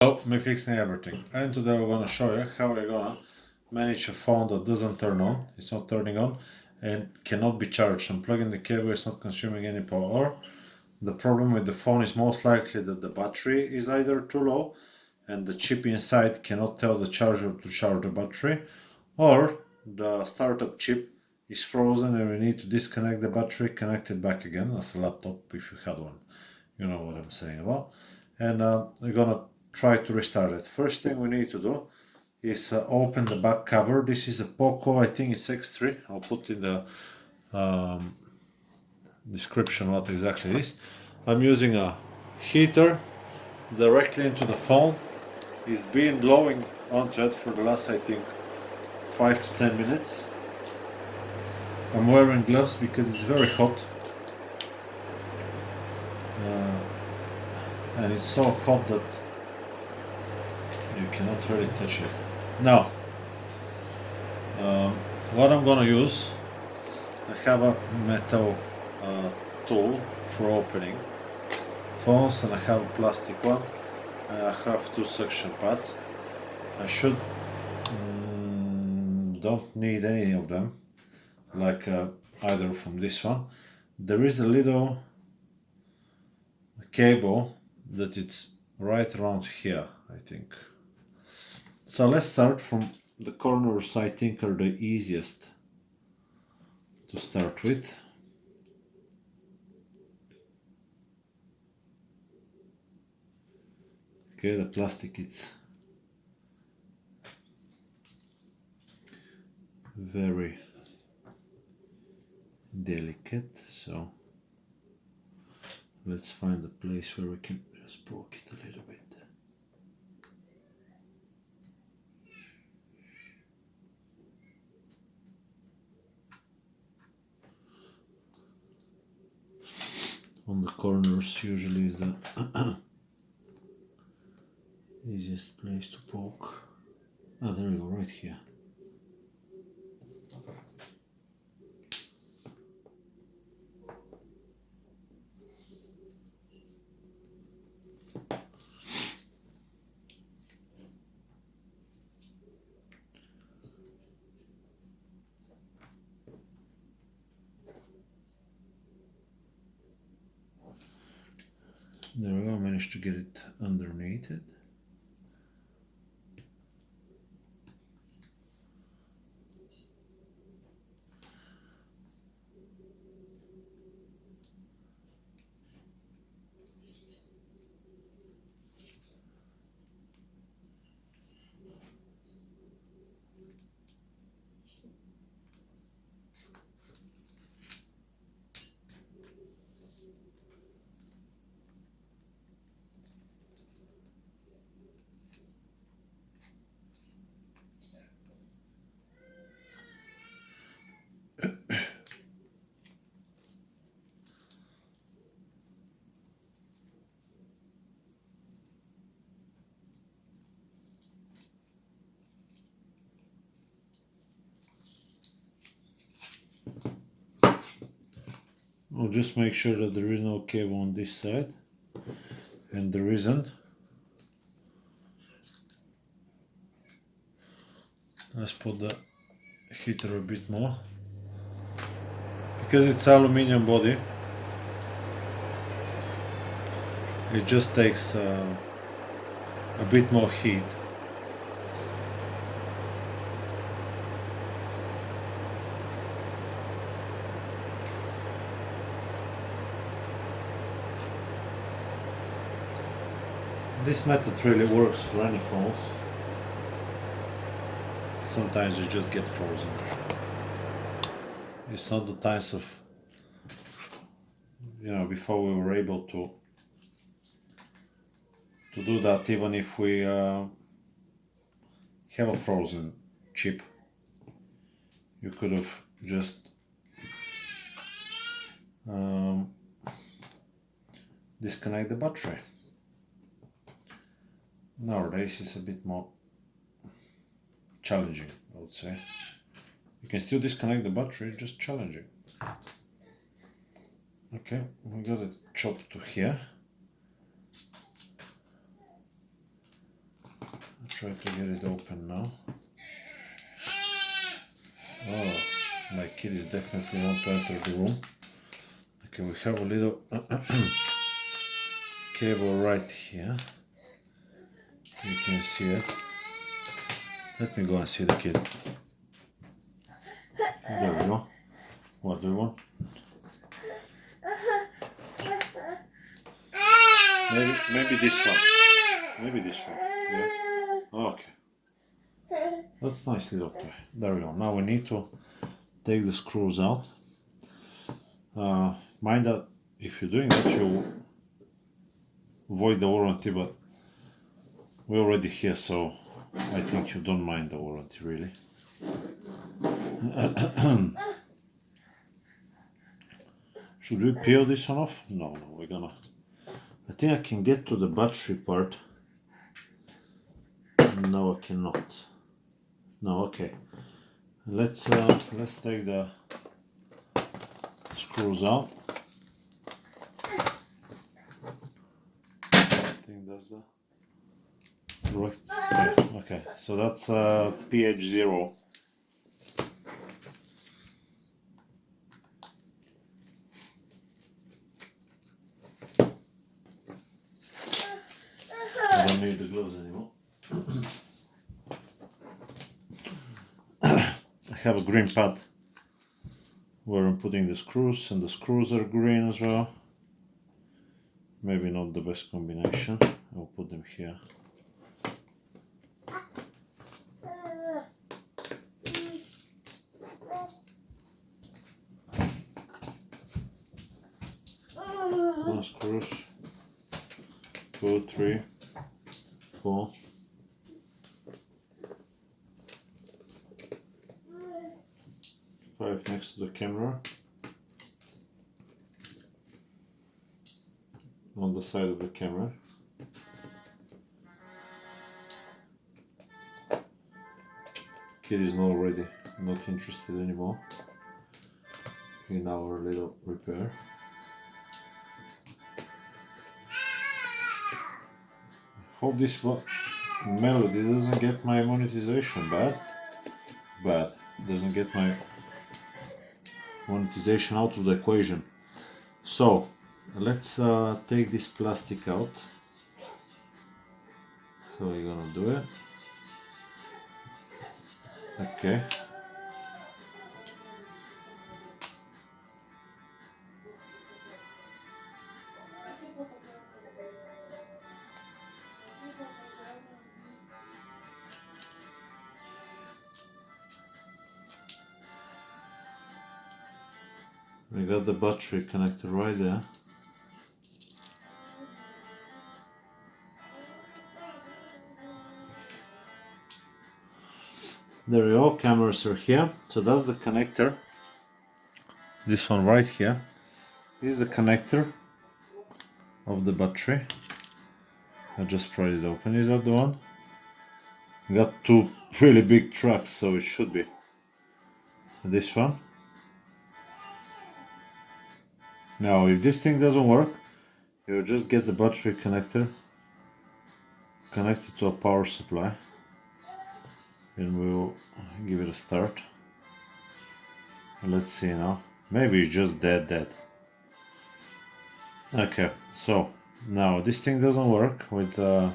Hello, me fixing everything. And today we're gonna show you how we're gonna manage a phone that doesn't turn on, it's not turning on, and cannot be charged. Unplugging the cable is not consuming any power. The problem with the phone is most likely that the battery is either too low and the chip inside cannot tell the charger to charge the battery, or the startup chip is frozen and we need to disconnect the battery, connect it back again as a laptop if you had one. You know what I'm saying about. And we're gonna try to restart it. First thing we need to do is open the back cover. This is a POCO, I think it's X3. I'll put in the um, description what exactly it is. I'm using a heater directly into the phone. It's been blowing onto it for the last, I think, 5 to 10 minutes. I'm wearing gloves because it's very hot. And it's so hot that you cannot really touch it. Now, what I'm gonna use, I have a metal tool for opening phones and I have a plastic one. I have two suction pads. I should don't need any of them, like either from this one. There is a little cable that it's right around here, I think. So let's start from the corners. I think are the easiest to start with. Okay, the plastic is very delicate, so let's find a place where we can just poke it a little bit. On the corners usually is the easiest place to poke. Ah, there we go, right here. There we go, managed to get it underneath it. I'll just make sure that there is no cable on this side, and there isn't. Let's put the heater a bit more. Because it's aluminium body, it just takes a bit more heat. This method really works for any phones. Sometimes you just get frozen. It's not the times of, before we were able to do that, even if we have a frozen chip. You could have just disconnect the battery. Nowadays it's a bit more challenging, I would say. You can still disconnect the battery, just challenging. Okay, we got it chopped to here. try to get it open now. Oh, my kid is definitely want to enter the room. Okay, we have a little cable right here. You can see it. Let me go and see the kid. There we go. What do you want? Maybe this one. Maybe this one. Yeah. Okay. That's a nice little toy. There we go. Now we need to take the screws out. Mind that if you're doing that, you void the warranty, but we're already here, so I think you don't mind the warranty really. Should we peel this one off? No, we're gonna. I think I can get to the battery part. No, I cannot. No, okay. Let's take the screws out. I think that's the correct. Okay, so that's PH0. I don't need the gloves anymore. I have a green pad where I'm putting the screws, and the screws are green as well. Maybe not the best combination. I'll put them here. One screws, 2, 3, 4. 5 next to the camera. On the side of the camera. Kid is not ready, not interested anymore in our little repair. Hope this melody doesn't get my monetization bad. Doesn't get my monetization out of the equation. So let's take this plastic out. So we're gonna do it. Okay. We got the battery connector right there. There we go, cameras are here. So that's the connector. This one right here is the connector of the battery. I just pried it open. Is that the one? We got two really big trucks, so it should be this one. Now if this thing doesn't work, you just get the battery connector connected to a power supply, and we'll give it a start. And let's see now. Maybe it's just dead. Okay, so now this thing doesn't work with the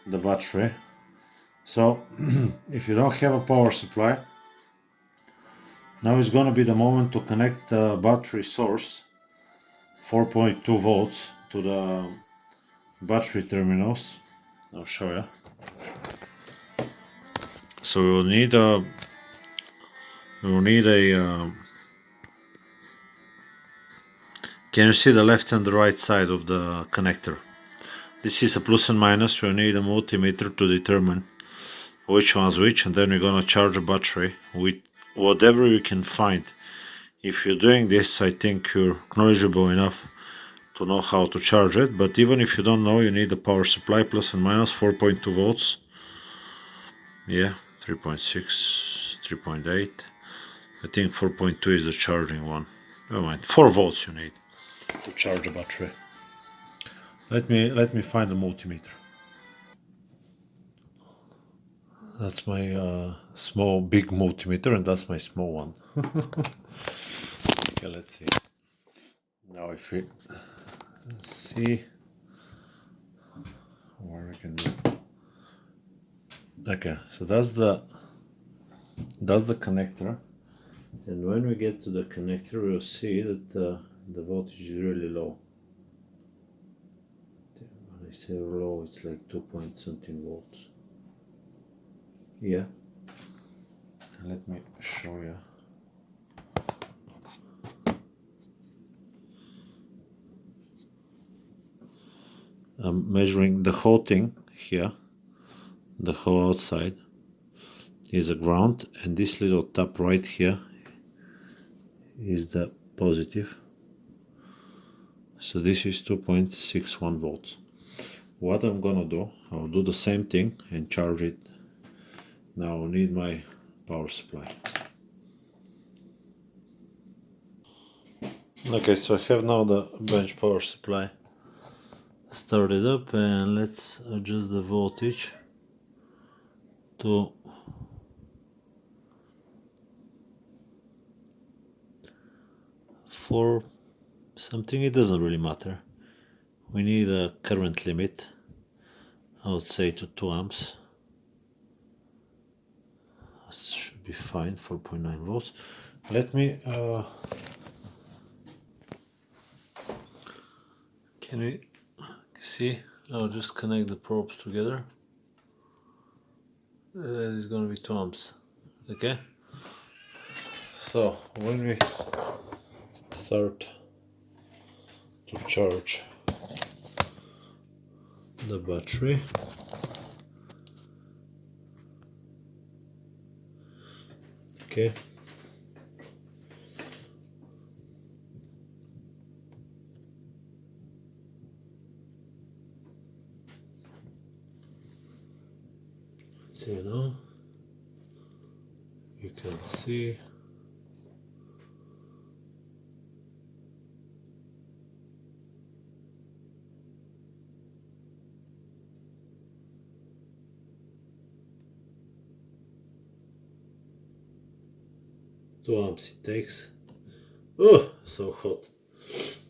battery. So if you don't have a power supply, now is gonna be the moment to connect the battery source 4.2 volts to the battery terminals. I'll show you. So we'll need a can you see the left and the right side of the connector? This is a plus and minus. We'll need a multimeter to determine which one's which, and then we're gonna charge a battery with whatever you can find. If you're doing this, I think you're knowledgeable enough to know how to charge it, but even if you don't know, you need a power supply, plus and minus 4.2 volts. Yeah, 3.6, 3.8. I think 4.2 is the charging one. Oh mind, 4 volts you need to charge a battery. Let me find the multimeter. That's my small, big multimeter, and that's my small one. Okay, let's see. Now if we see what we can do. Okay, so that's the connector, and when we get to the connector, we'll see that the voltage is really low. When I say low, it's like 2 point something volts. Yeah. Let me show you. I'm measuring the whole thing here. The whole outside is a ground, and this little tap right here is the positive. So this is 2.61 volts. What I'm gonna do, I'll do the same thing and charge it. Now I need my power supply. Okay, so I have now the bench power supply started up, and let's adjust the voltage to 4 something. It doesn't really matter. We need a current limit, I would say, to 2 amps. That should be fine. 4.9 volts. Let me can we see? I'll just connect the probes together. It's gonna be 2 amps. Okay, so when we start to charge the battery, okay, see now, you can see two amps it takes. Oh, so hot.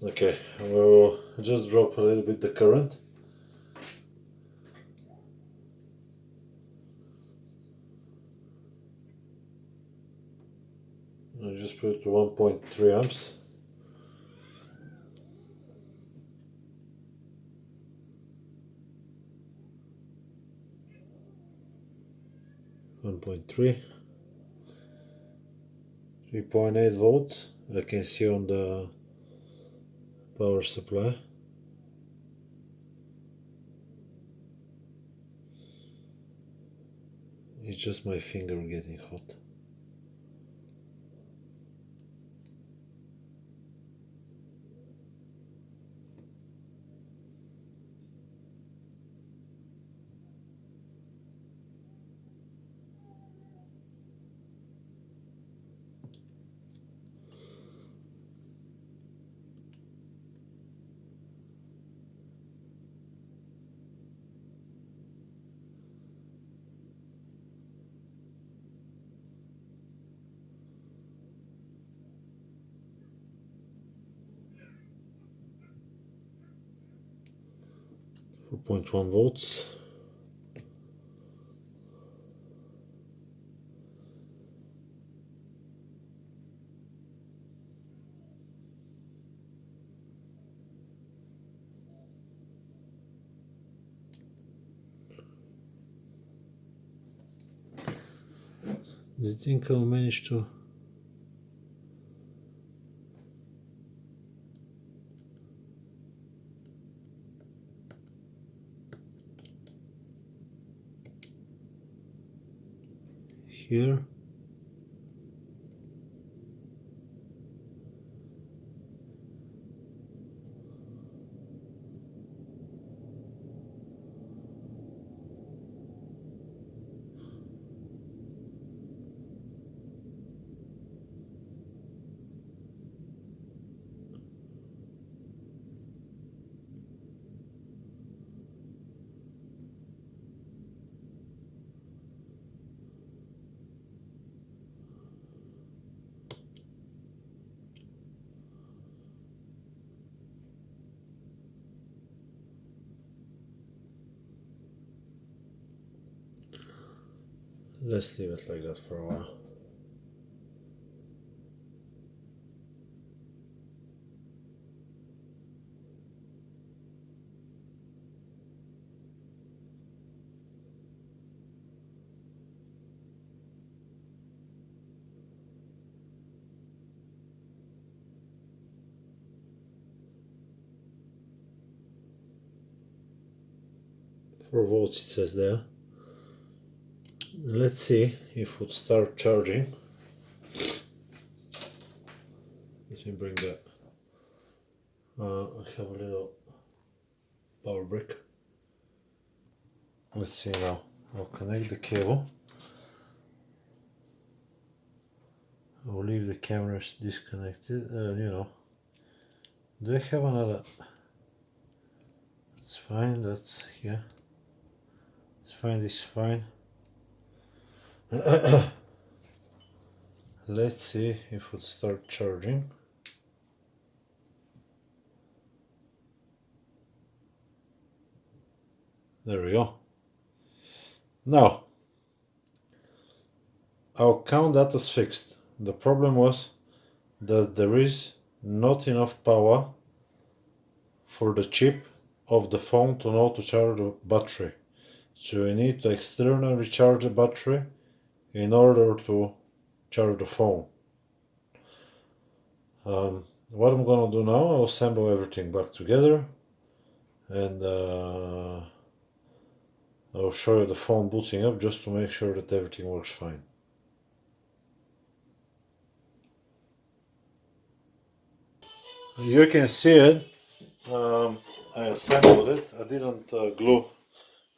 Okay, we'll just drop a little bit the current. I'll just put it to 1.3 amps. One point 3.8 volts. I can see on the power supply. It's just my finger getting hot. Four point 1 volts. Do you think I'll manage to? Here. Let's leave it like that for a while. For volts it says there. Let's see if it would start charging. Let me bring that. I have a little power brick. Let's see now. I'll connect the cable. I'll leave the cameras disconnected. Do I have another? It's fine. That's here. It's fine. This is fine. Let's see if it starts charging. There we go. Now, I'll count that as fixed. The problem was that there is not enough power for the chip of the phone to know to charge the battery. So you need to externally charge the battery in order to charge the phone. What I'm gonna do now, I'll assemble everything back together and I'll show you the phone booting up just to make sure that everything works fine. You can see it. I assembled it. I didn't glue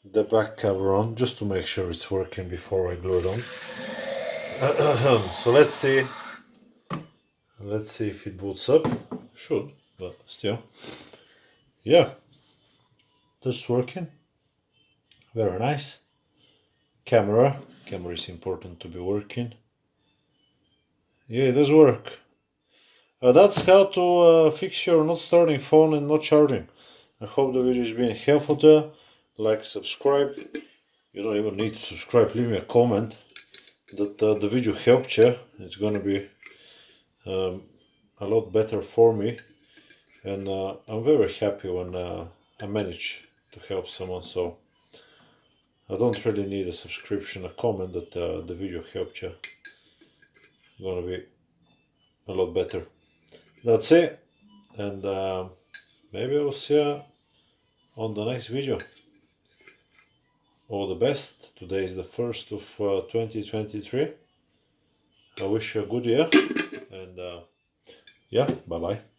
the back cover on just to make sure it's working before I glue it on. So let's see if it boots up. Should, but still. Yeah, that's working. Very nice. Camera is important to be working. Yeah, it does work. That's how to fix your not starting phone and not charging. I hope the video is being helpful to you. Like, subscribe. You don't even need to subscribe. Leave me a comment that the video helped you. It's gonna be a lot better for me, and I'm very happy when I manage to help someone. So I don't really need a subscription, a comment that the video helped you. It's gonna be a lot better. That's it, and maybe I'll see you on the next video. All the best. Today is the 1st of 2023. I wish you a good year, and yeah, bye bye.